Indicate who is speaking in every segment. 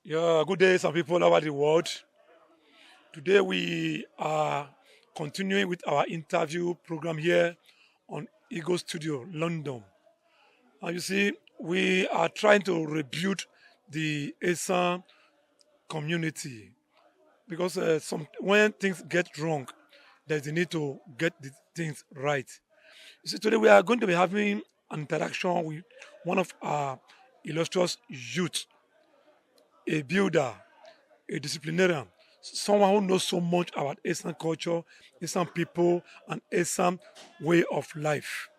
Speaker 1: Yeah, good day, some people over the world. Today we are continuing with our interview program here on Ego Studio, London. And you see, we are trying to rebuild the ESAN community because when things get wrong, there's a need to get the things right. You see, today we are going to be having an interaction with one of our illustrious youth, a builder, a disciplinarian, someone who knows so much about Asian culture, Asian people, and Asian way of life.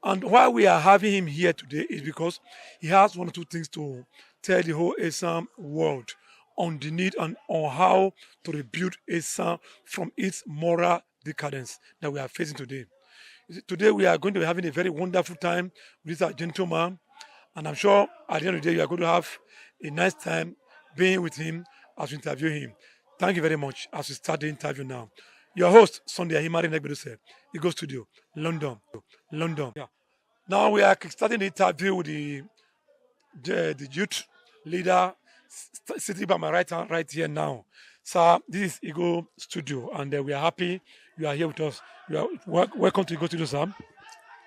Speaker 1: And why we are having him here today is because he has one or two things to tell the whole Asian world on the need and on how to rebuild Asian from its moral decadence that we are facing today. You see, today we are going to be having a very wonderful time with this gentleman, and I'm sure at the end of the day you are going to have a nice time being with him as we interview him. Thank you very much as we start the interview now. Your host, Sunday Ahimari Negbeduse, Ego Studio, London. London. Yeah. Now we are starting the interview with the youth leader sitting by my right hand right here now. Sir, this is Ego Studio, and we are happy you are here with us. You are welcome to Ego Studio, sir.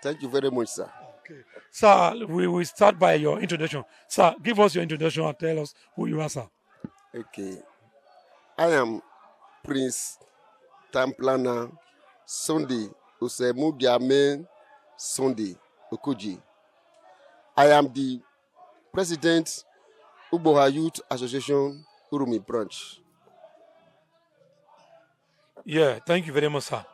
Speaker 2: Thank you very much, sir.
Speaker 1: Okay. Sir, we will start by your introduction. Sir, give us your introduction and tell us who you are, sir.
Speaker 2: Okay. I am Prince Tamplana Sunday Osemudiame Sunday Okoji. I am the President Uboha Youth Association Urumi branch.
Speaker 1: Yeah, thank you very much, sir.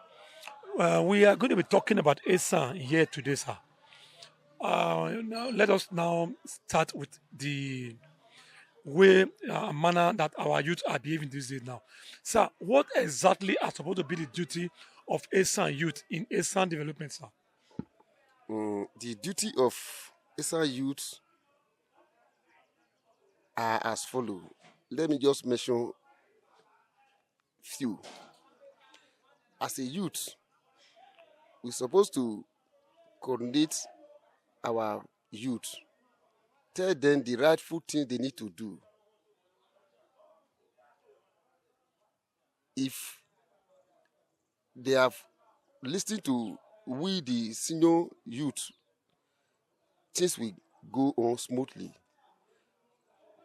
Speaker 1: We are going to be talking about ESAN here today, sir. Now let us now start with the way manner that our youth are behaving these days now. Sir, what exactly are supposed to be the duty of ESAN youth in ESAN development, sir?
Speaker 2: The duty of ESA youth are as follows. Let me just mention few. As a youth, we're supposed to coordinate our youth, tell them the rightful thing they need to do. If they have listened to we, the senior youth, things will go on smoothly.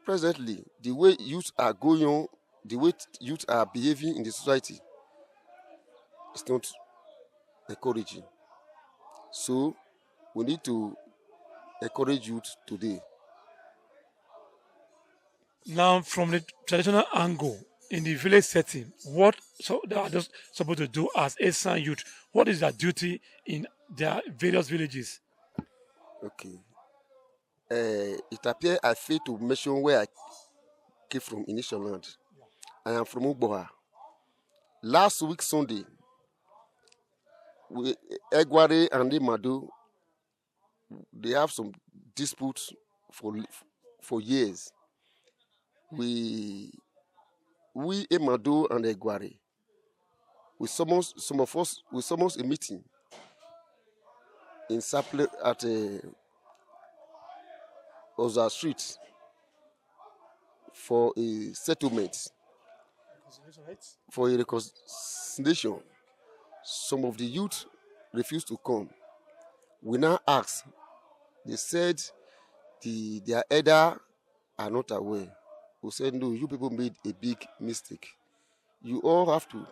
Speaker 2: Presently, the way youth are going on, the way youth are behaving in the society is not encouraging. So, we need to encourage youth today.
Speaker 1: Now, from the traditional angle, in the village setting, what so they are just supposed to do as ESAN youth? What is their duty in their various villages?
Speaker 2: Okay. It appears I failed to mention where I came from initial land. I am from Uboha. Last week Sunday, Egware and Imadu, they have some disputes for years. We Imadu and Egware, we summons some of us. We summons a meeting in Saple at Oza Street for a settlement, for a reconciliation. Some of the youth refused to come. We now asked. They said their elder are not aware. We said, no, you people made a big mistake. You all have to,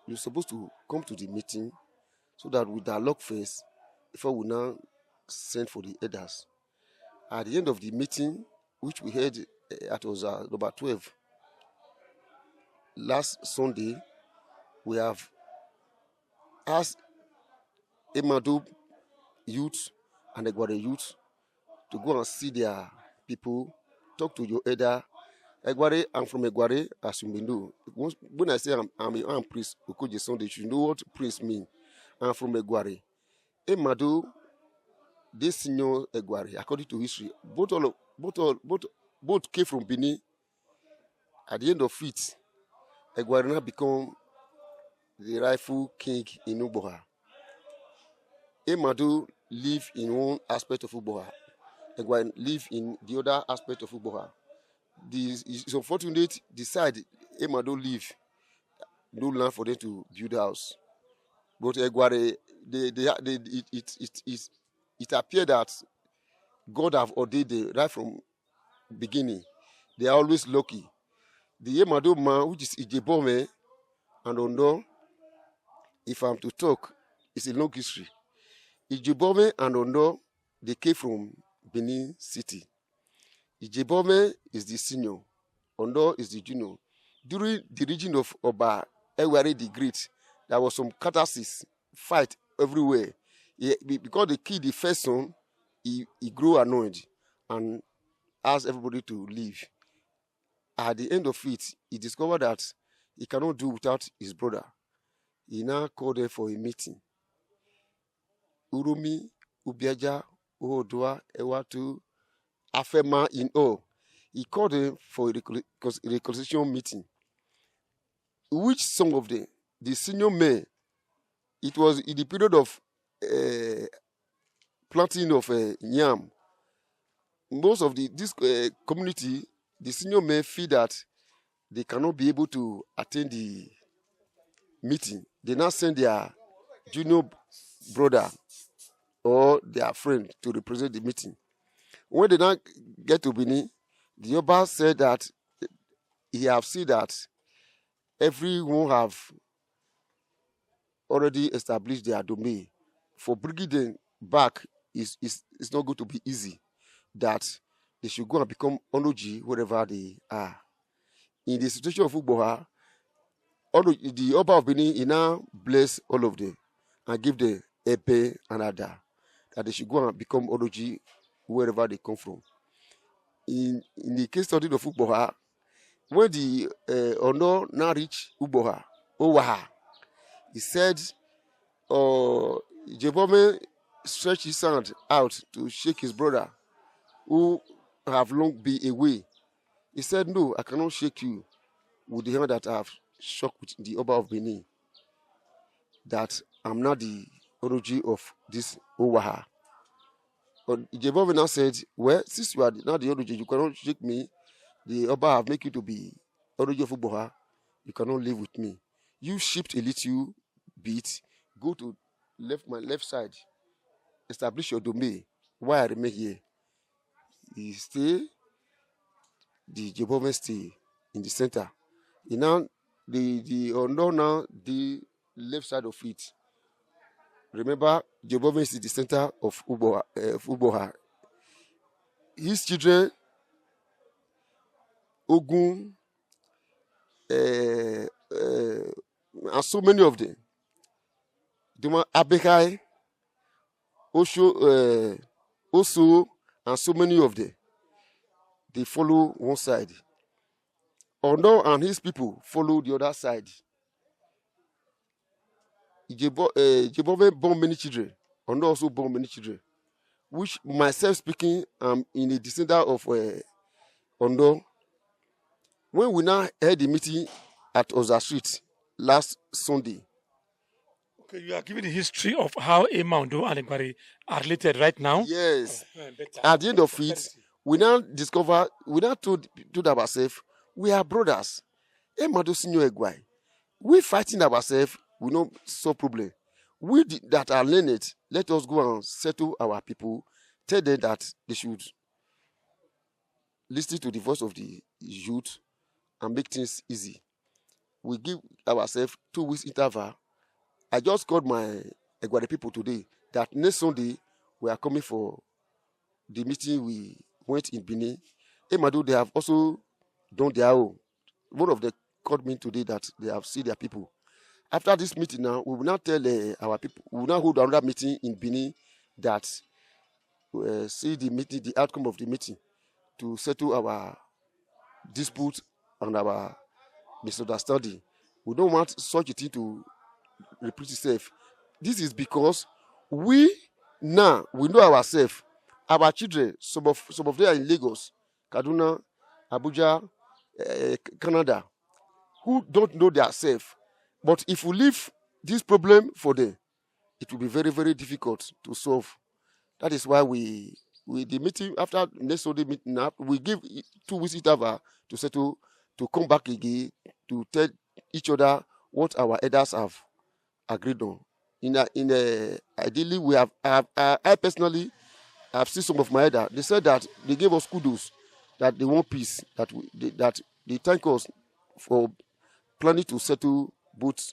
Speaker 2: you're supposed to come to the meeting so that we dialogue first before we now send for the elders. At the end of the meeting, which we had at number 12, last Sunday, we have asked Emadu youth and Egware youth to go and see their people, talk to your elder. Egware, I'm from Egware, as you may know. When I say I'm priest, Okoje Sunday, you should know what priest mean. I'm from Egware. Emadu, this senior Egware, according to history, both came from Benin. At the end of it, Egware now become the rightful king in Uboha. Emadu live in one aspect of Uboha. Egware live in the other aspect of Uboha. it's unfortunate the side Emma don't leave no land for them to build a house. But Egware, it appeared that God have ordained it right from beginning. They are always lucky. The Emado man, which is Iyobhebhe and Ondo, if I'm to talk, it's a long history. Iyobhebhe and Ondo, they came from Benin City. Iyobhebhe is the senior, Ondo is the junior. During the region of Oba Eware the Great, there was some catharsis, fight everywhere. Because they killed the first son, he grew annoyed and asked everybody to leave. At the end of it, he discovered that he cannot do without his brother. He now called them for a meeting. Urumi, Ubiaja, Ohodua, Ewatu, Afema in all. He called them for a reconciliation meeting. Which some of them, the senior men, it was in the period of planting of yam. Most of this community, the senior men feel that they cannot be able to attend the meeting. They now send their junior brother or their friend to represent the meeting. When they now get to Benin, the Oba said that he have seen that everyone have already established their domain. For bringing them back is not going to be easy. That they should go and become Onoji wherever they are. In the situation of Ugboha, the Oba of Benin, he now bless all of them and give them Epe and Ada, that they should go and become Onoji wherever they come from. In the case study of Ugboha, when the Ono now reach Ugboha, Owaha, he said, Iyobhebhe stretched his hand out to shake his brother, who have long been away. He said, no, I cannot shake you with the hand that I have shook with the Oba of Benin, that I'm not the origin of this Owaha. But Iyobhebhe now said, well, since you are not the origin, you cannot shake me. The Oba have make you to be origin of Ugboha. You cannot live with me. You shift a little bit, go to my left side, establish your domain. Why I remain here? He stay, the Iyobhebhe stay in the center. You know, the Ondo now the left side of it. Remember, Iyobhebhe is the center of Ugboha. His children, Ogun, and so many of them. Abekai, Osho, Oso, and so many of them. They follow one side. Ondo and his people follow the other side. Iyobhebhe born many children. Ondo also born many children. Which myself speaking, I'm in a descendant of Ondo. When we now had the meeting at Oza Street last Sunday.
Speaker 1: Okay, you are giving the history of how Ondo and Egware are related right now.
Speaker 2: Yes. At the end of it, we now told ourselves, we are brothers. Emado Senior Egware. We fighting ourselves, we no solve problem. We that are learned, let us go and settle our people, tell them that they should listen to the voice of the youth and make things easy. We give ourselves 2 weeks interval. I just called my Egware people today that next Sunday we are coming for the meeting we went in Benin. Emado, they have also done their own. One of them called me today that they have seen their people. After this meeting now, we will now tell our people, we will now hold another meeting in Benin that see the meeting, the outcome of the meeting, to settle our dispute and our misunderstanding. We don't want such a thing to repeat itself. This is because we know ourselves. Our children, some of them are in Lagos, Kaduna, Abuja, Canada, who don't know themselves. But if we leave this problem for them, it will be very, very difficult to solve. That is why we the meeting after next Sunday meeting up, we give 2 weeks interval to settle, to come back again to tell each other what our elders have agreed on. Ideally, we have I personally have seen some of my elders. They said that they gave us kudos, that they want peace, that they thank us for planning to settle both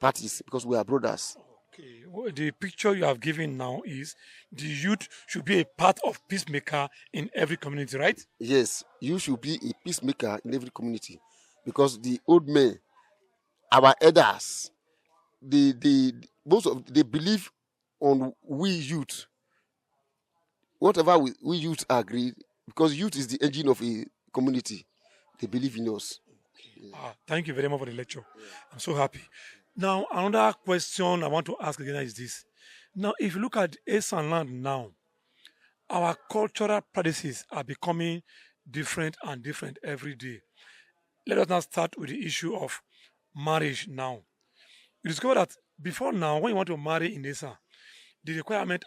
Speaker 2: parties because we are brothers.
Speaker 1: Okay. Well, the picture you have given now is the youth should be a part of peacemaker in every community, right?
Speaker 2: Yes, you should be a peacemaker in every community because the old men, our elders, they believe on we youth. Whatever we youth agree, because youth is the engine of a community. They believe in us.
Speaker 1: Thank you very much for the lecture. I'm so happy. Now, another question I want to ask again is this. Now, if you look at ESAN land now, our cultural practices are becoming different and different every day. Let us now start with the issue of marriage now. You discover that before now, when you want to marry in ESA, the requirements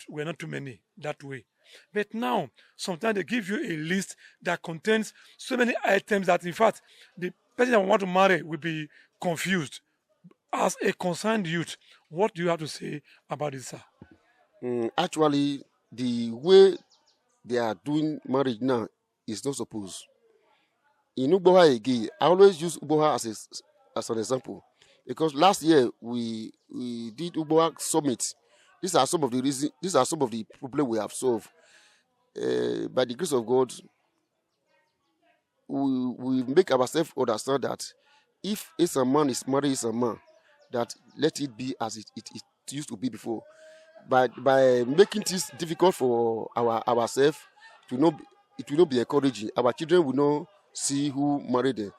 Speaker 1: were not too many that way. But now, sometimes they give you a list that contains so many items that, in fact, the person that want to marry will be confused. As a concerned youth, what do you have to say about this, sir?
Speaker 2: Actually, the way they are doing marriage now is not supposed. In Uboha again, I always use Uboha as an example because last year we did Uboha summit. These are some of the reasons. These are some of the problems we have solved. By the grace of God, we make ourselves understand that if a man is married, is a man, that let it be as it used to be before. By making this difficult for ourselves, it will not be encouraging. Our children will not see who married them.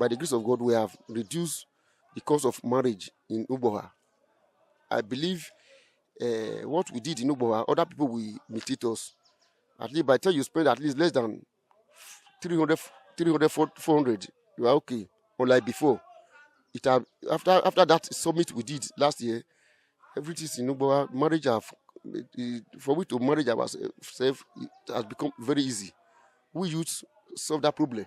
Speaker 2: By the grace of God, we have reduced the cost of marriage in Uboha. I believe what we did in Uboha, other people will imitate us. At least by the time you spend at least less than 300, 400, you are okay. Unlike before. After that summit we did last year, everything in Uboha, marriage for we to marry ourselves, it has become very easy. We youth solve that problem.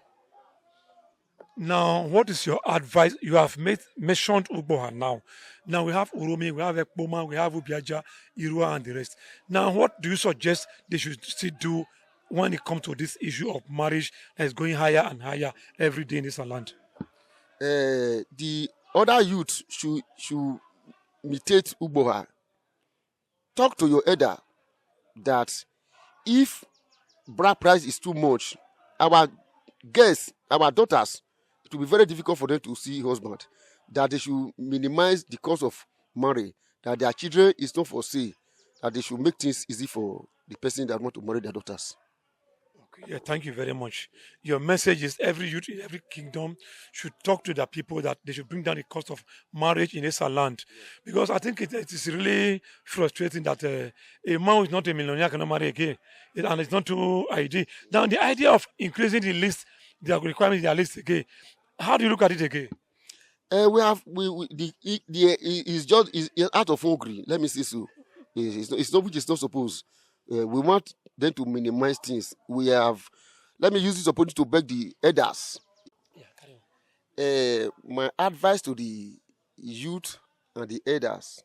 Speaker 1: Now, what is your advice? You have mentioned Uboha now. Now we have Urumi, we have Ekpoma, we have Ubiaja, Irua, and the rest. Now, what do you suggest they should still do when it comes to this issue of marriage that is going higher and higher every day in this land?
Speaker 2: The other youth should imitate Uboha. Talk to your elder that if bride price is too much, our girls, our daughters, it will be very difficult for them to see husband. That they should minimize the cost of marriage. That their children is not for sale. That they should make things easy for the person that want to marry their daughters.
Speaker 1: Okay, yeah, thank you very much. Your message is every youth in every kingdom should talk to their people that they should bring down the cost of marriage in this land. Because I think it is really frustrating that a man who is not a millionaire cannot marry again. And it's not too ideal. Now, the idea of increasing the list, the requirements in their list again, how do you look at it again?
Speaker 2: Is out of hungry. Let me say so. It's not which is not supposed. We want them to minimize things. We have. Let me use this opportunity to beg the elders.
Speaker 1: Yeah, carry on.
Speaker 2: My advice to the youth and the elders,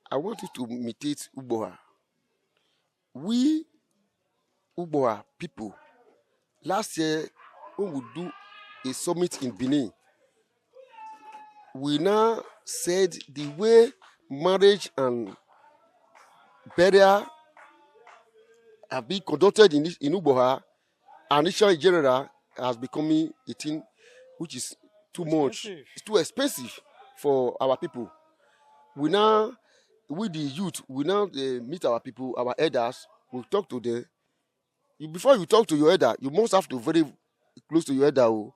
Speaker 2: I want you to imitate Uboha. We Uboha people, last year when we do a summit in Benin, we now said the way marriage and burial have been conducted in Uboha, and Isha in general has become a thing which is too much. It's too expensive for our people. We now, with the youth, we now meet our people, our elders, we talk to them. Before you talk to your elder, you must have to very close to your elder. Oh.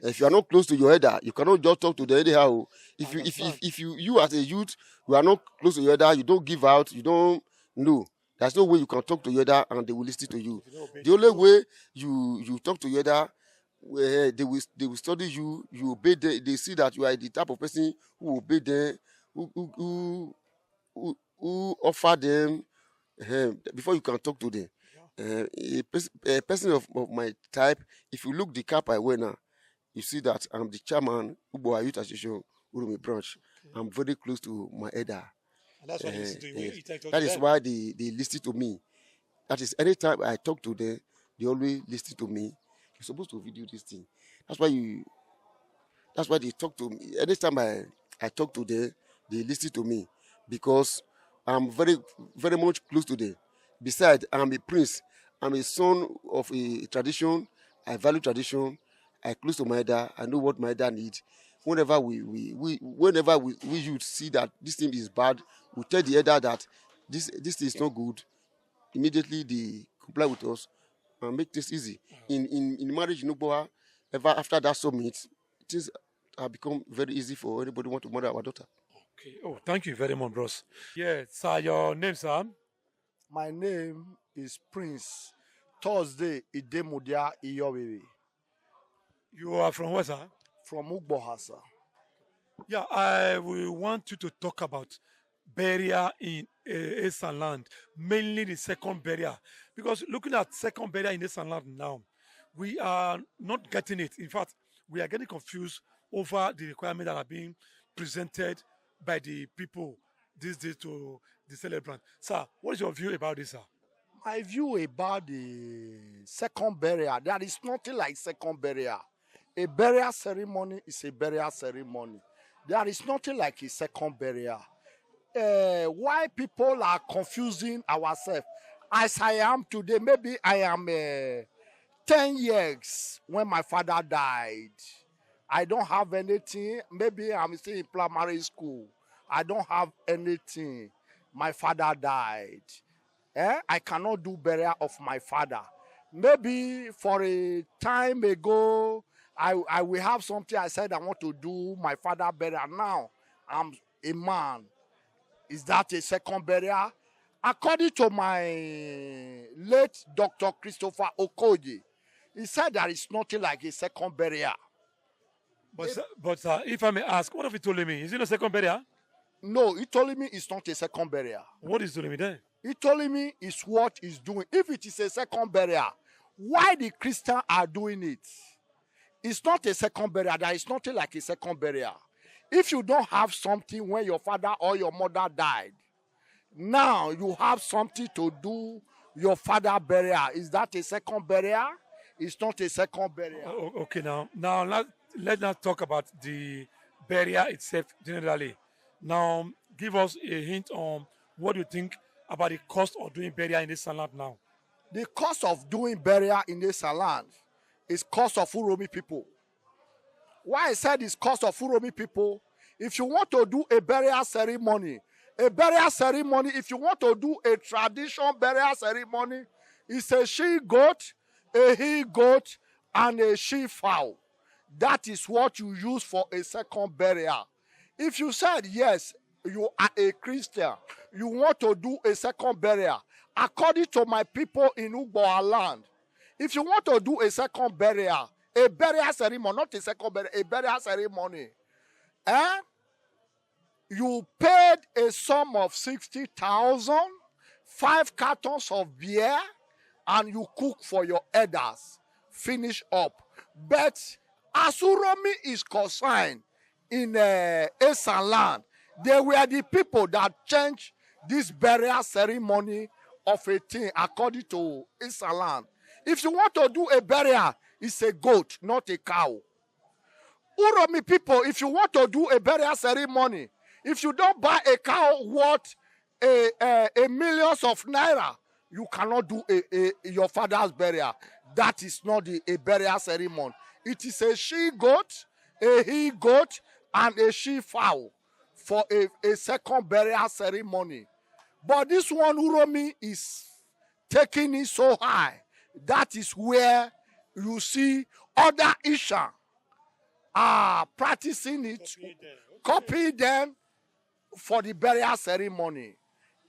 Speaker 2: If you are not close to your elder, you cannot just talk to them anyhow. Oh. If you as a youth, you are not close to your elder, you don't give out, you don't know. There's no way you can talk to your elder and they will listen to you. The only way you talk to your elder, they will study you, you obey them, they see that you are the type of person who obey them, who offer them before you can talk to them. A person of my type, if you look the cap I wear now, you see that I'm the chairman Ugbo Youth Association Urumi branch.
Speaker 1: Okay.
Speaker 2: I'm very close to my elder.
Speaker 1: And that's why they listen to you.
Speaker 2: That is why they listen to me. That is, anytime I talk to them, they always listen to me. You're supposed to video this thing. That's why they talk to me. Anytime I talk to them, they listen to me because I'm very, very much close to them. Besides, I'm a prince. I'm a son of a tradition. I value tradition. I close to my dad. I know what my dad needs. Whenever we youth see that this thing is bad, we tell the elder that this thing is not good. Immediately they comply with us and make things easy. In marriage, ever after that summit, things have become very easy for anybody who want to mother our daughter.
Speaker 1: Okay. Oh, thank you very much, bros. Yeah, sir, your name, sir?
Speaker 3: My name is Prince Thursday Idemudia Iyobhebhe.
Speaker 1: You are from where, sir?
Speaker 3: From Ugbohasa.
Speaker 1: Yeah, I will want you to talk about barrier in ESAN land, mainly the second barrier. Because looking at second barrier in ESAN land now, we are not getting it. In fact, we are getting confused over the requirements that are being presented by the people these days to the celebrant. Sir, what is your view about this, sir?
Speaker 3: My view about the second barrier, there is nothing like second barrier. A burial ceremony is a burial ceremony. There is nothing like a second barrier. Why people are confusing ourselves? As I am today, maybe I am 10 years when my father died. I don't have anything. Maybe I'm still in primary school. I don't have anything. My father died. I cannot do burial of my father. Maybe for a time ago, I will have something. I said I want to do my father burial. Now I'm a man. Is that a second burial? According to my late Dr. Christopher Okoye, he said there is nothing like a second burial.
Speaker 1: But if I may ask, what have you told me? Is it a second burial?
Speaker 3: No, he told me it's not a second burial.
Speaker 1: What is telling me then?
Speaker 3: He told me it's what he's doing. If it is a second burial, why the Christians are doing it? It's not a second burial. There is nothing like a second burial. If you don't have something when your father or your mother died, now you have something to do your father burial. Is that a second burial? It's not a second burial.
Speaker 1: Okay, now let's not talk about the burial itself generally. Now, give us a hint on what you think about the cost of doing burial in this land now.
Speaker 3: The cost of doing burial in this land is cost of Uromi people. Why I said it's cost of Uromi people? If you want to do a burial ceremony, if you want to do a traditional burial ceremony, it's a she goat, a he goat, and a she fowl. That is what you use for a second burial. If you said, yes, you are a Christian, you want to do a second burial, according to my people in Ugboa land, if you want to do a second burial, a burial ceremony, not a second burial, a burial ceremony, you paid a sum of 60,000, 5 cartons of beer, and you cook for your elders. Finish up. But as Uromi is concerned in ESAN land, they were the people that changed this burial ceremony of a thing according to ESAN land. If you want to do a burial, it's a goat, not a cow. Uromi people, if you want to do a burial ceremony, if you don't buy a cow worth a millions of naira, you cannot do your father's burial. That is not a burial ceremony. It is a she goat, a he goat, and a she fowl for a second burial ceremony. But this one, Uromi, is taking it so high. That is where you see other Isha are practicing it, copy them for the burial ceremony.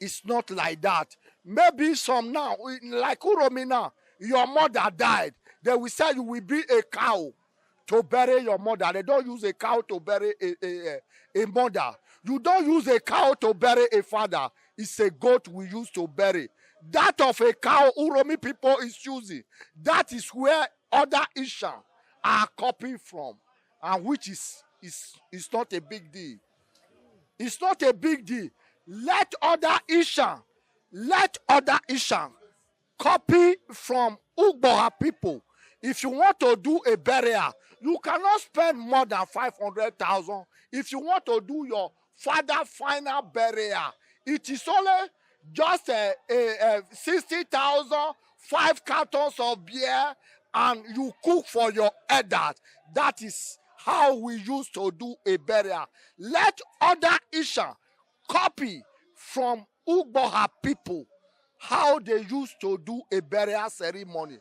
Speaker 3: It's not like that. Maybe some now, like Uromi now, your mother died. They will say you will be a cow to bury your mother. They don't use a cow to bury a mother. You don't use a cow to bury a father. It's a goat we use to bury. That of a cow Uromi people is choosing. That is where other Ishan are copying from. And which is not a big deal. It's not a big deal. Let other Ishan copy from Ugboha people. If you want to do a burial, you cannot spend more than 500,000. If you want to do your father final burial, it is only just 60,000, 5 cartons of beer, and you cook for your elders. That is how we used to do a burial. Let other Isha copy from Ugboha people how they used to do a burial ceremony.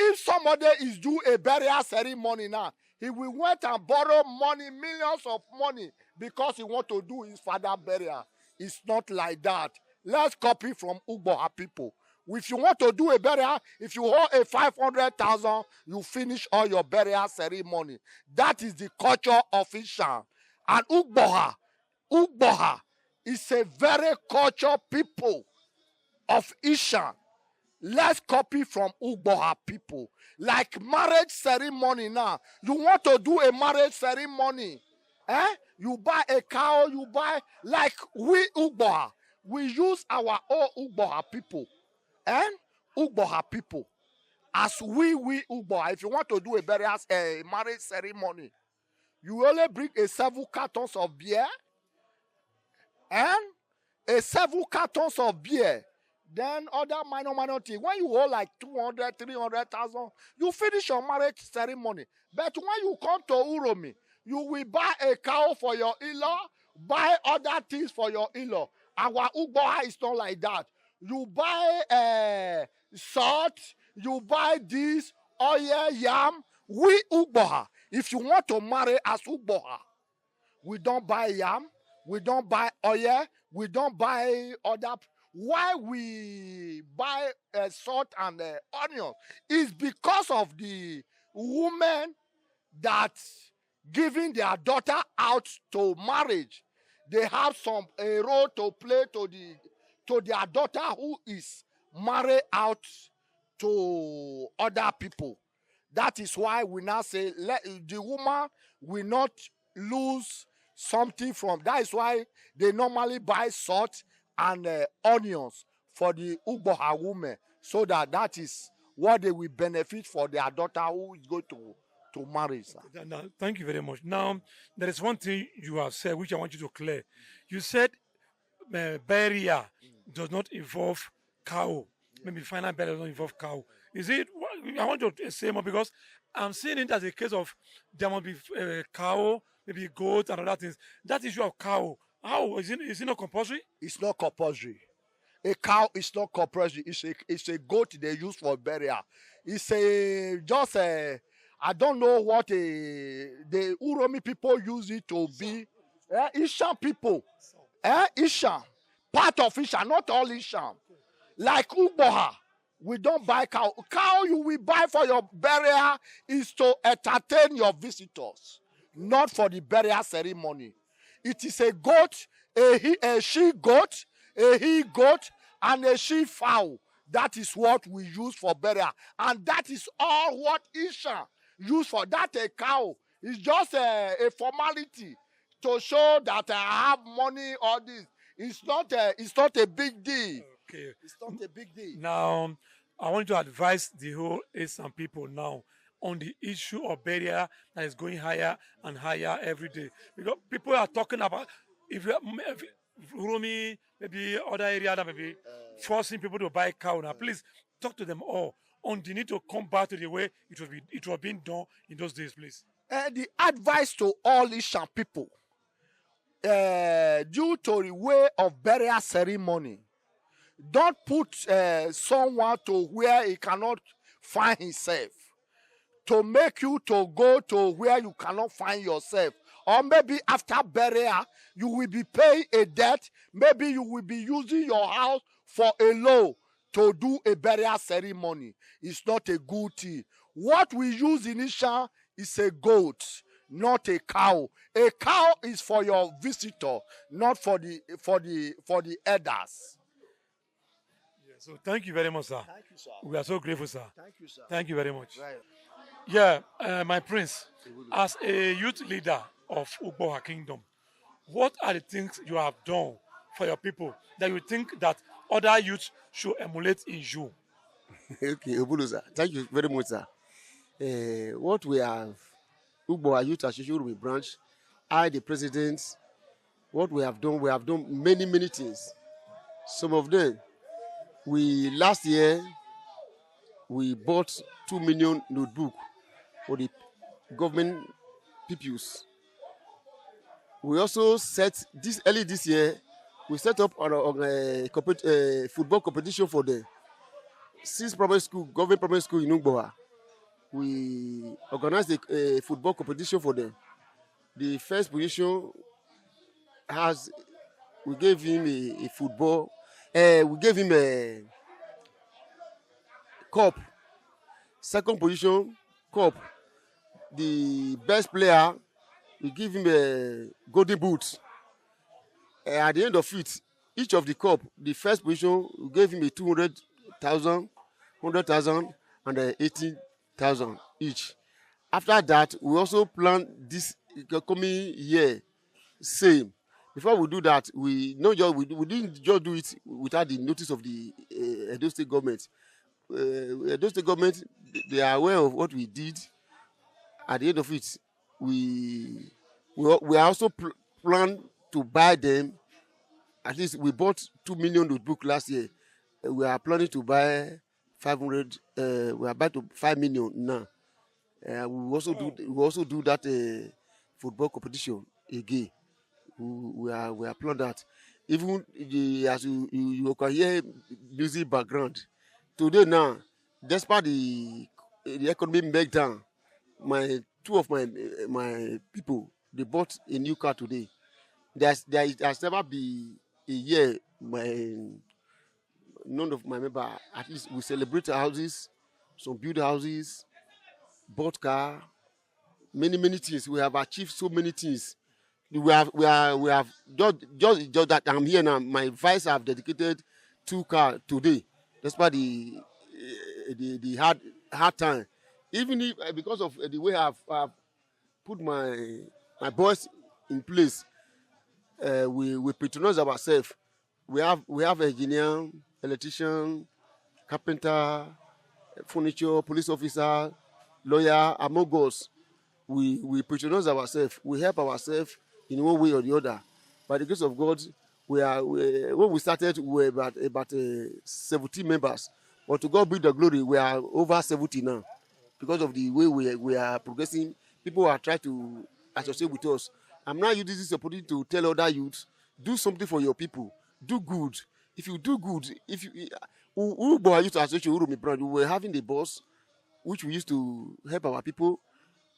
Speaker 3: If somebody is doing a burial ceremony now, he will went and borrow money, millions of money, because he want to do his father burial. It's not like that. Let's copy from Ugboha people. If you want to do a burial, if you hold a 500,000, you finish all your burial ceremony. That is the culture of Ishan. And Ugboha is a very cultured people of Ishan. Let's copy from Ugboha people. Like marriage ceremony now. You want to do a marriage ceremony. You buy a cow, you buy, like we Ugboha. We use our own Ugboha people. Ugboha people. As we Ugboha. If you want to do a burial, a marriage ceremony, you only bring a 7 cartons of beer. And a 7 cartons of beer. Then other minor things. When you hold like 200, 300,000, you finish your marriage ceremony. But when you come to Uromi, you will buy a cow for your in-law, buy other things for your in-law. Our Ugboha is not like that. You buy salt, you buy this, oil, yam. We Ugboha. If you want to marry as Ugboha, we don't buy yam, we don't buy oil, we don't buy other. Why we buy salt and onion is because of the women that giving their daughter out to marriage. They have a role to play to their daughter who is married out to other people. That is why we now say the woman will not lose something from. That is why they normally buy salt and onions for the Ugboha women, so that is what they will benefit for their daughter who is going to marry. Sir.
Speaker 1: Now, thank you very much. Now, there is one thing you have said which I want you to clear. You said burial does not involve cow. Maybe final burial does not involve cow. Is it? I want you to say more, because I'm seeing it as a case of there must be cow, maybe goat and other things. That issue of cow, how is it not compulsory?
Speaker 3: It's not compulsory. A cow is not compulsory. It's a goat they use for burial. It's I don't know what the Uromi people use it to be. Ishan people. Ishan. Part of Ishan, not all Ishan. Like Ugboha, we don't buy cow. Cow you will buy for your burial is to entertain your visitors, not for the burial ceremony. It is a goat, a she goat, a he goat, and a she fowl. That is what we use for burial. And that is all what Isha use for that. A cow is just a formality to show that I have money or this. It's not a big deal.
Speaker 1: Okay.
Speaker 3: It's not a big deal.
Speaker 1: Now, I want to advise the whole ESAN people now on the issue of burial that is going higher and higher every day. Because people are talking about if Uromi, maybe other area that may be forcing people to buy cow. Now, please talk to them all on the need to come back to the way it was being done in those days, please.
Speaker 3: The advice to all Ishan people, due to the way of burial ceremony, don't put someone to where he cannot find himself, to make you to go to where you cannot find yourself. Or maybe after burial, you will be paying a debt. Maybe you will be using your house for a loan to do a burial ceremony. It's not a good thing. What we use in Isha is a goat, not a cow. A cow is for your visitor, not for the elders.
Speaker 1: Yes, So thank you very much, sir.
Speaker 3: Thank you, sir.
Speaker 1: We are so grateful, sir.
Speaker 3: Thank you, sir.
Speaker 1: Thank you very much.
Speaker 3: Right.
Speaker 1: Yeah, my prince, as a youth leader of Ugboha Kingdom, what are the things you have done for your people that you think that other youths should emulate in you?
Speaker 2: Okay, Obulu, sir. Thank you very much, sir. What we have, Ugbo Youth Association Urubi branch, I, the president, what we have done many, many things. Some of them, last year, we bought 2 million notebook for the government pupils. We also early this year, we set up a football competition for the 6 primary school, government primary school in Ugboha. We organized a football competition for them. The first position we gave him a football, we gave him a cup. Second position, cup. The best player, we give him a golden boot. At the end of it, each of the cup, the first position, we gave him a 200,000, 100,000, and 18,000 each. After that, we also plan this coming year same. Before we do that, we didn't just do it without the notice of the Edo State government. Edo State government, they are aware of what we did. At the end of it, we also plan to buy them. At least we bought 2 million notebook last year. We are planning to buy 500. We are about to 5 million now. We also do that football competition again. We are planning that. Even as you can hear music background today now, despite the economic meltdown, two of my people, they bought a new car today. There has never been a year when none of my members, at least we celebrate houses, some build houses, bought car, many things. We have achieved so many things. We have just that I'm here now. My vice have dedicated 2 cars today. Despite the hard time. Even if because of the way I've put my boys in place, we patronize ourselves. We have engineer, electrician, carpenter, furniture, police officer, lawyer, among us. We patronize ourselves. We help ourselves in one way or the other. By the grace of God, when we started, we were about 70 members. But to God be the glory, we are over 70 now. Because of the way we are progressing, people are trying to associate with us. I'm now using this opportunity to tell other youths, do something for your people. Do good. If you do good, Ugboha Youth Association Urumi Brand, we were having the boss, which we used to help our people.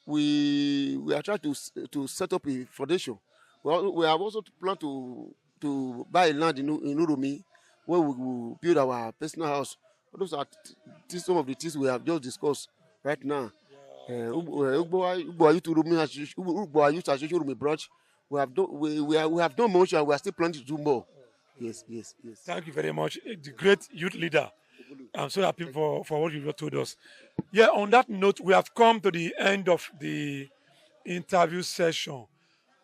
Speaker 2: We are trying to set up a foundation. Well, we have also planned to buy a land in Urumi, where we will build our personal house. Those are some of the things we have just discussed right now. Ugboha Youth Association Urumi branch. We have done much and we are still planning to do more. Yes.
Speaker 1: Thank you very much. The great youth leader. I'm so happy for what you told us. Yeah, on that note, we have come to the end of the interview session.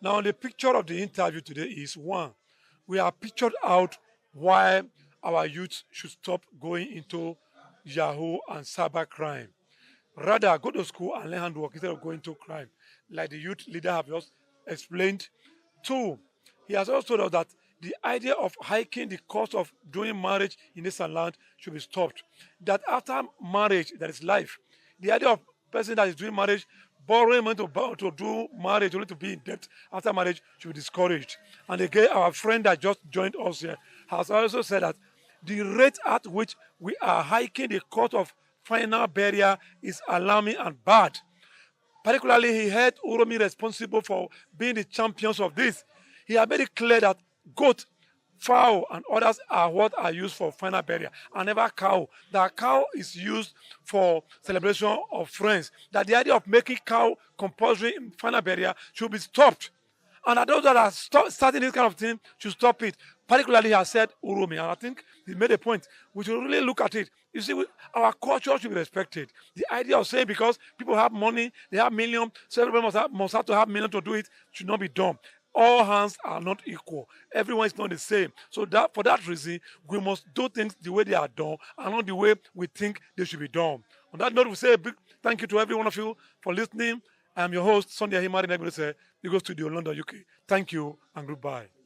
Speaker 1: Now, the picture of the interview today is one. We have pictured out why our youth should stop going into Yahoo and cyber crime. Rather, go to school and learn handwork instead of going to crime, like the youth leader have just explained. 2, he has also told us that the idea of hiking the cost of doing marriage in this land should be stopped. That after marriage, there is life. The idea of person that is doing marriage, borrowing money to do marriage, only to be in debt after marriage, should be discouraged. And again, our friend that just joined us here has also said that the rate at which we are hiking the cost of final burial is alarming and bad. Particularly, he held Uromi responsible for being the champions of this. He had made it clear that goat, fowl, and others are what are used for final burial, and never cow. That cow is used for celebration of friends. That the idea of making cow compulsory in final burial should be stopped. And that those that are starting this kind of thing should stop it. particularly has said Uromi, and I think he made a point. We should really look at it. You see, our culture should be respected. The idea of saying because people have money, they have millions, so everybody must have to have millions to do it should not be done. All hands are not equal. Everyone is not the same. So that for that reason, we must do things the way they are done and not the way we think they should be done. On that note, we say a big thank you to every one of you for listening. I'm your host, Sunday Himari Negbese, Ego Studio, London, UK. Thank you and goodbye.